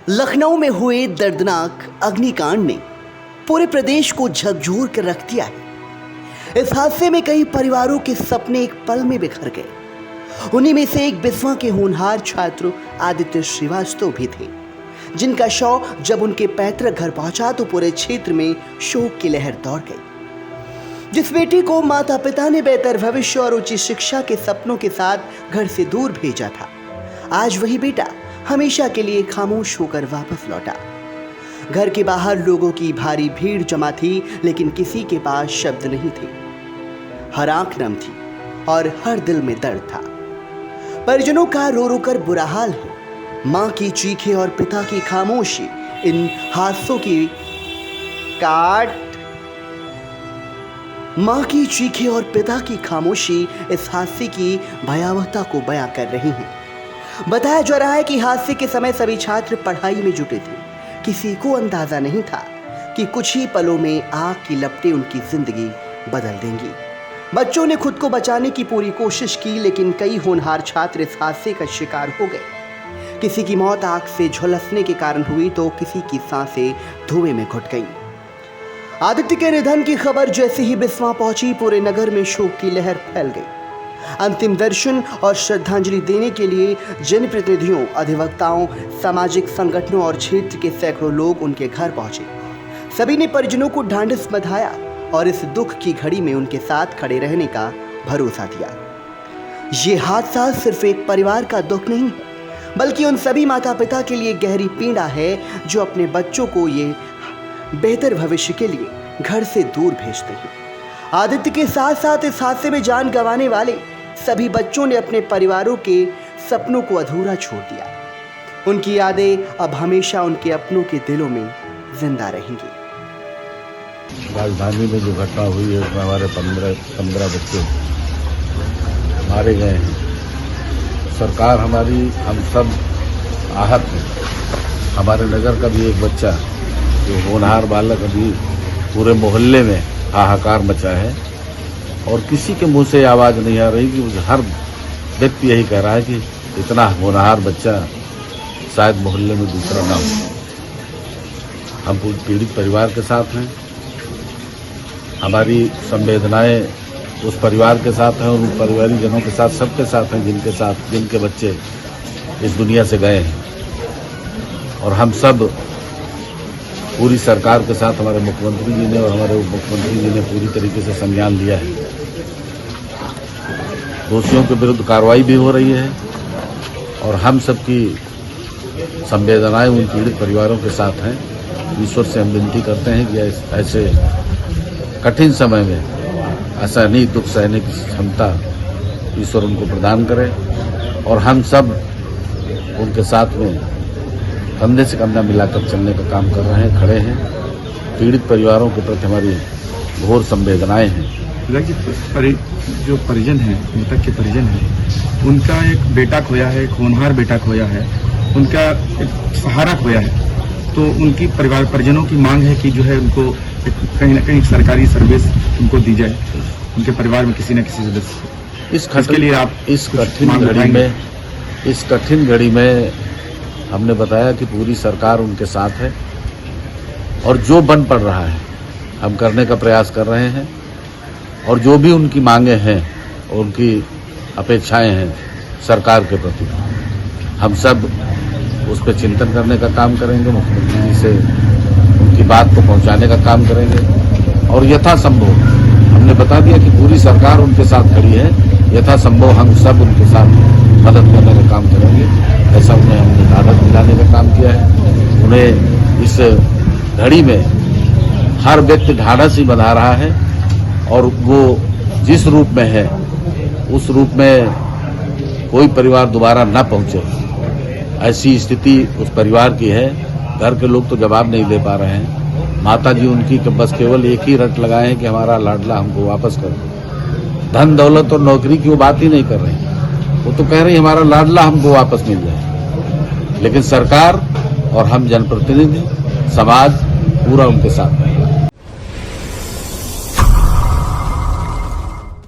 लखनऊ में हुए दर्दनाक अग्निकांड ने पूरे प्रदेश को झकझोर कर रख दिया है। इस हादसे में कई परिवारों के सपने एक पल में बिखर गए। उन्हीं में से एक बिस्वा के होनहार छात्र आदित्य श्रीवास्तव भी थे, जिनका शव जब उनके पैतृक घर पहुंचा तो पूरे क्षेत्र में शोक की लहर दौड़ गई। जिस बेटी को माता पिता ने बेहतर भविष्य और उच्च शिक्षा के सपनों के साथ घर से दूर भेजा था, आज वही बेटा हमेशा के लिए खामोश होकर वापस लौटा। घर के बाहर लोगों की भारी भीड़ जमा थी, लेकिन किसी के पास शब्द नहीं थे। हर आंख नम थी और हर दिल में दर्द था। परिजनों का रो रो कर बुरा हाल है। मां की चीखें और पिता की खामोशी इन हादसों की मां की चीखें और पिता की खामोशी इस हादसे की भयावहता को बयां कर रही हैं। बताया जा रहा है कि हादसे के समय सभी छात्र पढ़ाई में जुटे थे। किसी को अंदाजा नहीं था कि कुछ ही पलों में आग की लपटें उनकी जिंदगी बदल देंगी। बच्चों ने खुद को बचाने की पूरी कोशिश की, लेकिन कई होनहार छात्र इस हादसे का शिकार हो गए। किसी की मौत आग से झुलसने के कारण हुई तो किसी की सांसें धुएं में घुट गईं। आदित्य के निधन की खबर जैसे ही बिस्वा पहुंची, पूरे नगर में शोक की लहर फैल गई। अंतिम दर्शन और श्रद्धांजलि देने के लिए जनप्रतिनिधियों, अधिवक्ताओं, सामाजिक संगठनों और क्षेत्र के सैकड़ों लोग उनके घर पहुंचे। सभी ने परिजनों को ढांढस बंधाया और इस दुख की घड़ी में उनके साथ खड़े रहने का भरोसा दिया। ये हादसा सिर्फ एक परिवार का दुख नहीं है, बल्कि उन सभी माता पिता के लिए गहरी पीड़ा है जो अपने बच्चों को ये बेहतर भविष्य के लिए घर से दूर भेजते हैं। आदित्य के साथ साथ इस हादसे में जान गंवाने वाले सभी बच्चों ने अपने परिवारों के सपनों को अधूरा छोड़ दिया। उनकी यादें अब हमेशा उनके अपनों के दिलों में जिंदा रहेंगी। राजधानी में जो घटना हुई है उसमें हमारे 15 बच्चे मारे गए हैं। सरकार हमारी, हम सब आहत हैं। हमारे नगर का भी एक बच्चा जो होनहार बालक, अभी पूरे मोहल्ले में हाहाकार मचा है और किसी के मुंह से आवाज़ नहीं आ रही कि हर व्यक्ति यही कह रहा है कि इतना होनहार बच्चा शायद मोहल्ले में दूसरा ना हो। हम पीड़ित परिवार के साथ हैं। हमारी संवेदनाएं उस परिवार के साथ हैं और उन परिवारजनों के साथ, सबके साथ हैं जिनके बच्चे इस दुनिया से गए हैं। और हम सब पूरी सरकार के साथ, हमारे मुख्यमंत्री जी ने और हमारे उप मुख्यमंत्री जी ने पूरी तरीके से संज्ञान लिया है। दोषियों के विरुद्ध कार्रवाई भी हो रही है और हम सबकी संवेदनाएं उन पीड़ित परिवारों के साथ हैं। ईश्वर से हम विनती करते हैं कि ऐसे कठिन समय में असहनीय दुख सहने की क्षमता ईश्वर उनको प्रदान करे और हम सब उनके साथ में कंधे से कंधा मिलाकर चलने का काम कर रहे हैं, खड़े हैं। पीड़ित परिवारों के प्रति हमारी घोर संवेदनाएं हैं। जो परिजन हैं, मृतक के परिजन हैं, उनका एक बेटा खोया है, एक होनहार बेटा खोया है, उनका एक सहारा खोया है। तो उनकी परिजनों की मांग है कि जो है उनको कहीं न कहीं सरकारी सर्विस उनको दी जाए, उनके परिवार में किसी न किसी सदस्य। इसके लिए आप इस कठिन घड़ी में हमने बताया कि पूरी सरकार उनके साथ है और जो बन पड़ रहा है हम करने का प्रयास कर रहे हैं और जो भी उनकी मांगे हैं और उनकी अपेक्षाएं हैं सरकार के प्रति, हम सब उस पर चिंतन करने का काम करेंगे। मुख्यमंत्री जी से उनकी बात को पहुंचाने का काम करेंगे और यथासंभव, हमने बता दिया कि पूरी सरकार उनके साथ खड़ी है, यथासंभव हम सब उनके साथ मदद करने का काम करेंगे। ऐसा उन्हें हमने ढाढ़स दिलाने का काम किया है। उन्हें इस घड़ी में हर व्यक्ति ढाढ़स ही बंधा रहा है और वो जिस रूप में है उस रूप में कोई परिवार दोबारा न पहुंचे, ऐसी स्थिति उस परिवार की है। घर के लोग तो जवाब नहीं दे पा रहे हैं। माता जी उनकी बस केवल एक ही रट लगाए हैं कि हमारा लाडला हमको वापस कर दो। धन दौलत और नौकरी की वो बात ही नहीं कर रहे, वो तो कह रही हमारा लाडला हमको वापस मिल जाए। लेकिन सरकार और हम जनप्रतिनिधि, समाज पूरा उनके साथ है।